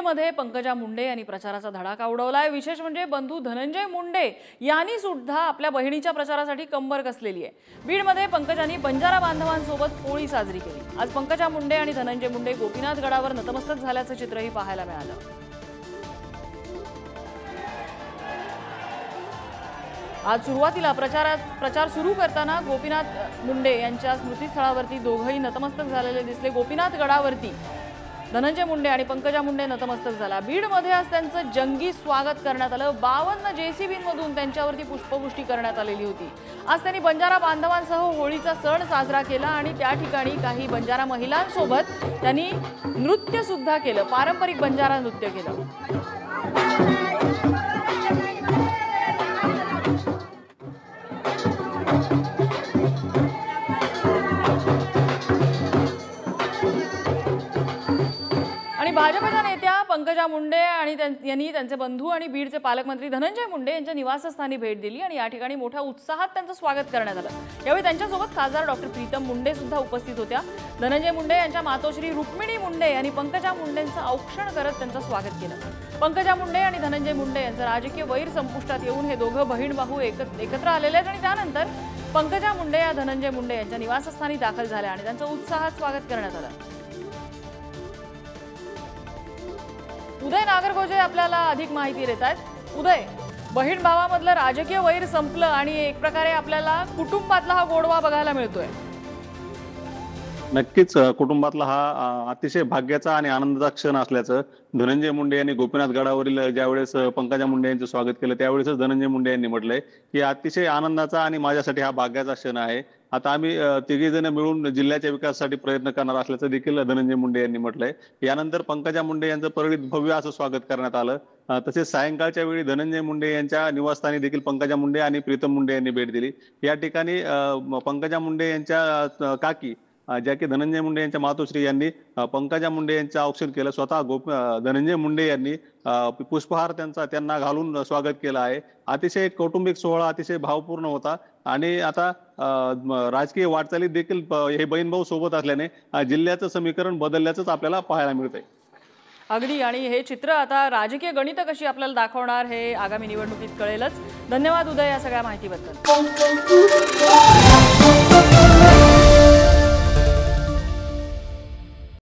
बीडमध्ये पंकजा मुंडे यांनी प्रचाराचा धडाका उडवलाय। विशेष म्हणजे बंधू धनंजय मुंडे यांनी सुद्धा आपल्या बहिणीच्या प्रचारासाठी कंबर कसलेली आहे। बीडमध्ये पंकजांनी बंजारा बांधवांसोबत होळी साजरी केली। आज पंकजा मुंडे आणि धनंजय मुंडे गोपीनाथ गडावर नतमस्तक झाल्याचं चित्रही पाहायला मिळालं। आज सुरुवातीला प्रचार सुरू करताना गोपीनाथ मुंडे यांच्या स्मृतीस्थळावरती दोघंही नतमस्तक झालेले दिसले। गोपीनाथ गडावरती धनंजय मुंडे आणि पंकजा मुंडे नतमस्तक झाला। बीडमध्ये आज त्यांचं जंगी स्वागत करण्यात आलं। 52 JCBमधून त्यांच्यावरती पुष्पवृष्टी करण्यात आलेली होती। आज त्यांनी बंजारा बांधवांसह होळीचा सण साजरा केला आणि त्या ठिकाणी काही बंजारा महिलांसोबत त्यांनी नृत्य सुद्धा केलं, पारंपरिक बंजारा नृत्य केलं। भाजपच्या नेत्या पंकजा मुंडे यांनी त्यांचे बंधू आणि बीडचे पालकमंत्री धनंजय मुंडे यांच्या निवासस्थानी भेट दिली आणि या ठिकाणी मोठ्या उत्साहात त्यांचं स्वागत करण्यात आलं। यावेळी त्यांच्यासोबत खासदार डॉक्टर प्रीतम मुंडे सुद्धा उपस्थित होत्या। धनंजय मुंडे यांच्या मातोश्री रुक्मिणी मुंडे यांनी पंकजा मुंडेंचं औक्षण करत त्यांचं स्वागत केलं। पंकजा मुंडे आणि धनंजय मुंडे यांचं राजकीय वैर संपुष्टात येऊन हे दोघं बहीण भाऊ एकत्र आलेले आहेत आणि त्यानंतर पंकजा मुंडे या धनंजय मुंडे यांच्या निवासस्थानी दाखल झाल्या आणि त्यांचं उत्साहात स्वागत करण्यात आलं। उदय नागरगोजे आपल्याला अधिक माहिती देत आहेत। उदय, बहीण भावामधलं राजकीय वैर संपलं आणि एक प्रकारे आपल्याला कुटुंबातला हा गोडवा बघायला मिळतोय। नक्कीच कुटुंबातला हा अतिशय भाग्याचा आणि आनंदाचा क्षण असल्याचं धनंजय मुंडे यांनी गोपीनाथ गडावरील ज्यावेळेस पंकजा मुंडे यांचं स्वागत केलं त्यावेळेसच धनंजय मुंडे यांनी म्हटलंय की अतिशय आनंदाचा आणि माझ्यासाठी हा भाग्याचा क्षण आहे। आता आम्ही तिघे जण मिळून जिल्ह्याच्या विकासासाठी प्रयत्न करणार असल्याचं देखील धनंजय मुंडे यांनी म्हटलंय। यानंतर पंकजा मुंडे यांचं परळीत भव्य असं स्वागत करण्यात आलं। तसेच सायंकाळच्या वेळी धनंजय मुंडे यांच्या निवासस्थानी देखील पंकजा मुंडे आणि प्रीतम मुंडे यांनी भेट दिली। या ठिकाणी पंकजा मुंडे यांच्या काकी ज्या की धनंजय मुंडे यांच्या मातोश्री यांनी पंकजा मुंडे यांचं औक्षण केलं। स्वतः धनंजय मुंडे यांनी पुष्पहार त्यांना घालून स्वागत केलं आहे। अतिशय कौटुंबिक सोहळा अतिशय भावपूर्ण होता आणि आता राजकीय वाटचालीत देखील हे बहीण भाऊ सोबत असल्याने जिल्ह्याचं समीकरण बदलल्याचंच आपल्याला पाहायला मिळतंय। अगदी, आणि हे चित्र आता राजकीय गणित कशी आपल्याला दाखवणार हे आगामी निवडणुकीत कळेलच। धन्यवाद उदय या सगळ्या माहितीबद्दल।